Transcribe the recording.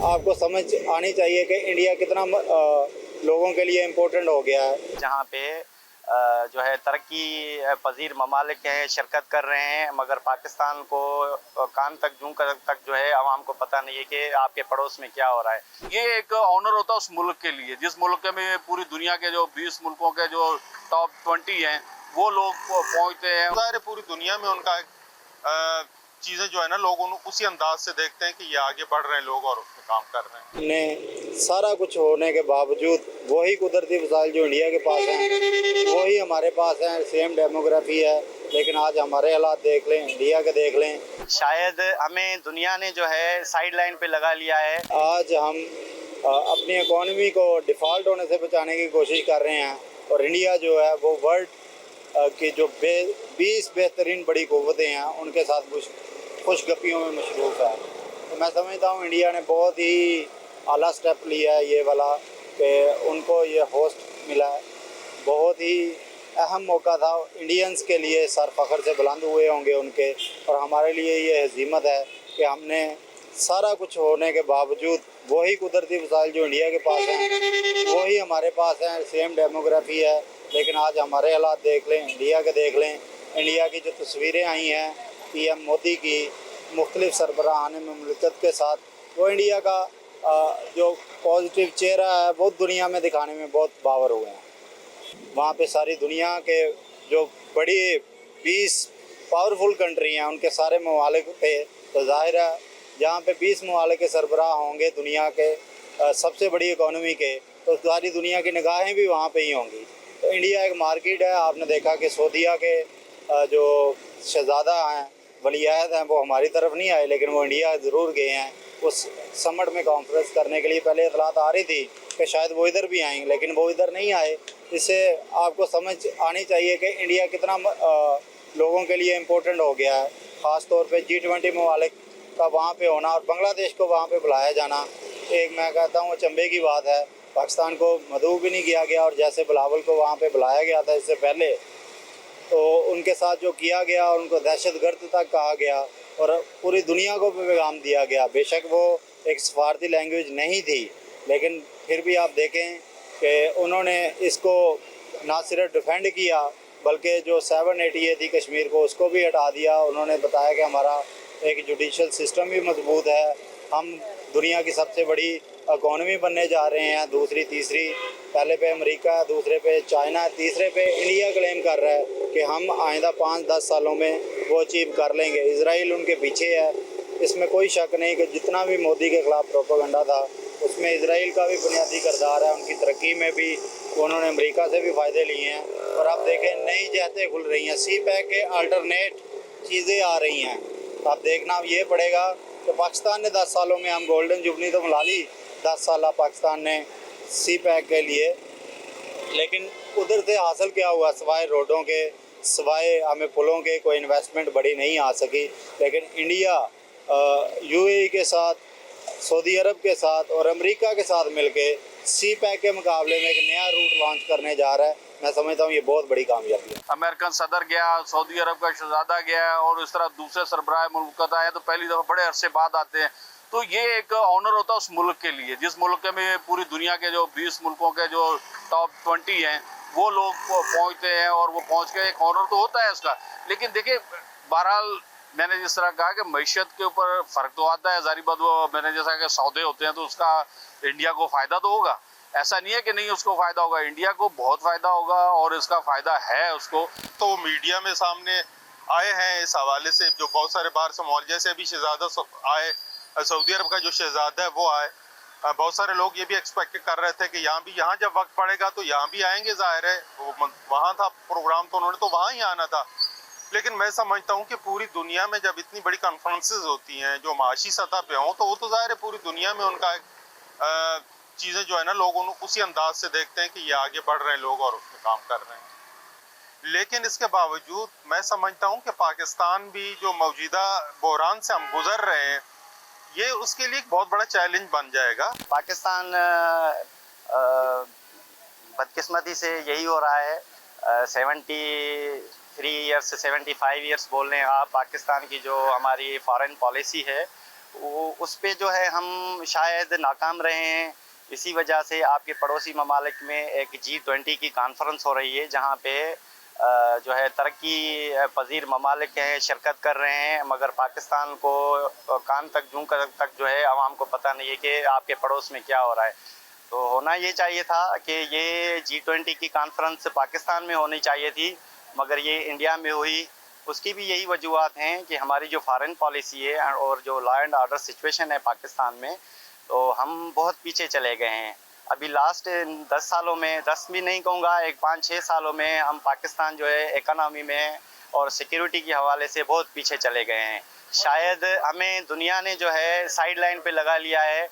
आपको समझ आनी चाहिए कि इंडिया कितना लोगों के लिए इम्पोर्टेंट हो गया है। जहाँ पे जो है तरक्की पजीर ममालिक हैं शिरकत कर रहे हैं, मगर पाकिस्तान को कान तक जूं तक जो है आवाम को पता नहीं है कि आपके पड़ोस में क्या हो रहा है। ये एक ऑनर होता है उस मुल्क के लिए, जिस मुल्क में पूरी दुनिया के जो 20 मुल्कों के जो टॉप 20 हैं वो लोग पहुंचते हैं। पूरी दुनिया में उनका चीज़ें जो है ना, लोग उसी अंदाज से देखते हैं कि ये आगे बढ़ रहे हैं लोग और उसमें काम कर रहे हैं। ने सारा कुछ होने के बावजूद वही कुदरती वसाइल जो इंडिया के पास हैं वही हमारे पास हैं, सेम डेमोग्राफी है, लेकिन आज हमारे हालात देख लें, इंडिया के देख लें। शायद हमें दुनिया ने जो है साइड लाइन पे लगा लिया है। आज हम अपनी इकोनॉमी को डिफ़ॉल्ट होने से बचाने की कोशिश कर रहे हैं और इंडिया जो है वो वर्ल्ड की जो 20 बेहतरीन बड़ी क़ुव्वतें हैं उनके साथ खुशगपियों में मशरूफ़ है। तो मैं समझता हूँ इंडिया ने बहुत ही आला स्टेप लिया है ये वाला कि उनको ये होस्ट मिला है। बहुत ही अहम मौका था इंडियंस के लिए, सर फ़ख्र से बुलंद हुए होंगे उनके, और हमारे लिए ये हज़ीमत है कि हमने सारा कुछ होने के बावजूद वही कुदरती वसाइल जो इंडिया के पास हैं वही हमारे पास हैं, सेम डेमोग्राफी है, लेकिन आज हमारे हालात देख लें, इंडिया के देख लें। इंडिया की जो तस्वीरें आई हैं पीएम मोदी की मुख्तलिफ़ सरबराहान मुमलिकत के साथ, वो इंडिया का जो पॉजिटिव चेहरा है वो दुनिया में दिखाने में बहुत बावर हुए हैं। वहाँ पे सारी दुनिया के जो बड़ी 20 पावरफुल कंट्री हैं उनके सारे ममालिक पे, तो ज़ाहिर है जहाँ पे 20 ममालिक के सरबराह होंगे दुनिया के सबसे बड़ी इकोनॉमी के, तो सारी दुनिया की निगाहें भी वहाँ पे ही होंगी। तो इंडिया एक मार्केट है। आपने देखा कि सऊदीया के जो शहज़ादा हैं, वलीअहद हैं, वो हमारी तरफ नहीं आए, लेकिन वो इंडिया ज़रूर गए हैं उस समिट में कॉन्फ्रेंस करने के लिए। पहले इतलात आ रही थी कि शायद वो इधर भी आएंगे, लेकिन वो इधर नहीं आए। इससे आपको समझ आनी चाहिए कि इंडिया कितना लोगों के लिए इम्पोर्टेंट हो गया है। ख़ास तौर पे G20 ममालिक का वहाँ पे होना और बांग्लादेश को वहाँ पे बुलाया जाना, एक मैं कहता हूँ चंबे की बात है। पाकिस्तान को मदऊ भी नहीं किया गया, और जैसे बिलावल को वहाँ पे बुलाया गया था इससे पहले, तो उनके साथ जो किया गया, उनको दहशतगर्द तक कहा गया और पूरी दुनिया को पैगाम दिया गया। बेशक वो एक सफारती लैंग्वेज नहीं थी, लेकिन फिर भी आप देखें कि उन्होंने इसको ना सिर्फ डिफेंड किया, बल्कि जो 780 थी कश्मीर को, उसको भी हटा दिया। उन्होंने बताया कि हमारा एक जुडिशल सिस्टम भी मजबूत है, हम दुनिया की सबसे बड़ी इकॉनमी बनने जा रहे हैं, दूसरी तीसरी, पहले पे अमेरिका, दूसरे पे चाइना, तीसरे पे इंडिया क्लेम कर रहा है कि हम आइंदा 5-10 सालों में वो अचीव कर लेंगे। इजराइल उनके पीछे है, इसमें कोई शक नहीं कि जितना भी मोदी के ख़िलाफ़ प्रोपेगेंडा था उसमें इजराइल का भी बुनियादी किरदार है। उनकी तरक्की में भी उन्होंने अमेरिका से भी फ़ायदे लिए हैं। और आप देखें नई जहतें खुल रही हैं, CPEC के अल्टरनेट चीज़ें आ रही हैं। आप देखना ये पड़ेगा कि पाकिस्तान ने 10 सालों में, हम गोल्डन जुबली तो मिला ली 10 साल पाकिस्तान ने CPEC के लिए, लेकिन उधर से हासिल क्या हुआ? सिवाय रोडों के, सिवाय हमें पुलों के कोई इन्वेस्टमेंट बड़ी नहीं आ सकी। लेकिन इंडिया UAE के साथ, सऊदी अरब के साथ और अमेरिका के साथ मिलके CPEC के मुकाबले में एक नया रूट लॉन्च करने जा रहा है। मैं समझता हूँ ये बहुत बड़ी कामयाबी है। अमेरिकन सदर गया, सऊदी अरब का शहजादा गया और इस तरह दूसरे सरबराह मुल्क आए तो पहली दफ़ा बड़े अरसे बाद आते हैं। तो ये एक ऑनर होता है उस मुल्क के लिए, जिस मुल्क में पूरी दुनिया के जो 20 मुल्कों के जो टॉप 20 हैं वो लोग पहुंचते हैं, और वो पहुंच के एक ऑनर तो होता है उसका। लेकिन देखिए, बहरहाल मैंने जिस तरह कहा कि मईशत के ऊपर फ़र्क तो आता है, ज़ाहिर बात, वो मैंने जैसा कि सौदे होते हैं तो उसका इंडिया को फ़ायदा तो होगा, ऐसा नहीं है कि नहीं उसको फ़ायदा होगा। इंडिया को बहुत फ़ायदा होगा और इसका फ़ायदा है उसको। तो मीडिया में सामने आए हैं इस हवाले से, जो बहुत सारे बाहर से मौल, जैसे अभी शहजादा आए, सऊदी अरब का जो शहजादा है वो आए, बहुत सारे लोग ये भी एक्सपेक्ट कर रहे थे कि यहाँ जब वक्त पड़ेगा तो यहाँ भी आएंगे। जाहिर है वहाँ था प्रोग्राम तो उन्होंने तो वहाँ ही आना था। लेकिन मैं समझता हूँ कि पूरी दुनिया में जब इतनी बड़ी कॉन्फ्रेंसेस होती हैं जो माशी सतह पे हों, तो वो तो ज़ाहिर है पूरी दुनिया में उनका चीज़ें जो है ना, लोग उसी अंदाज से देखते हैं कि ये आगे बढ़ रहे हैं लोग और उसमें काम कर रहे हैं। लेकिन इसके बावजूद मैं समझता हूँ कि पाकिस्तान भी जो मौजूदा बहरान से हम गुजर रहे हैं, ये उसके लिए एक बहुत बड़ा चैलेंज बन जाएगा। पाकिस्तान बदकिस्मती से यही हो रहा है। 73 ईयर्स से 75 ईयर्स बोल रहे हैं आप, पाकिस्तान की जो हमारी फॉरेन पॉलिसी है वो उस पे जो है हम शायद नाकाम रहे हैं। इसी वजह से आपके पड़ोसी ममालिक में एक G20 की कॉन्फ्रेंस हो रही है, जहाँ पे जो है तरक्की पजीर ममालिक हैं शिरकत कर रहे हैं, मगर पाकिस्तान को कान तक जूं तक जो है आवाम को पता नहीं है कि आपके पड़ोस में क्या हो रहा है। तो होना ये चाहिए था कि ये G20 की कॉन्फ्रेंस पाकिस्तान में होनी चाहिए थी, मगर ये इंडिया में हुई। उसकी भी यही वजूहत हैं कि हमारी जो फॉरेन पॉलिसी है और जो लॉ एंड ऑर्डर सिचुएशन है पाकिस्तान में, तो हम बहुत पीछे चले गए हैं। अभी लास्ट 10 सालों में, 10 भी नहीं कहूँगा, एक 5-6 सालों में हम पाकिस्तान जो है इकनॉमी में और सिक्योरिटी के हवाले से बहुत पीछे चले गए हैं। शायद हमें दुनिया ने जो है साइड लाइन पे लगा लिया है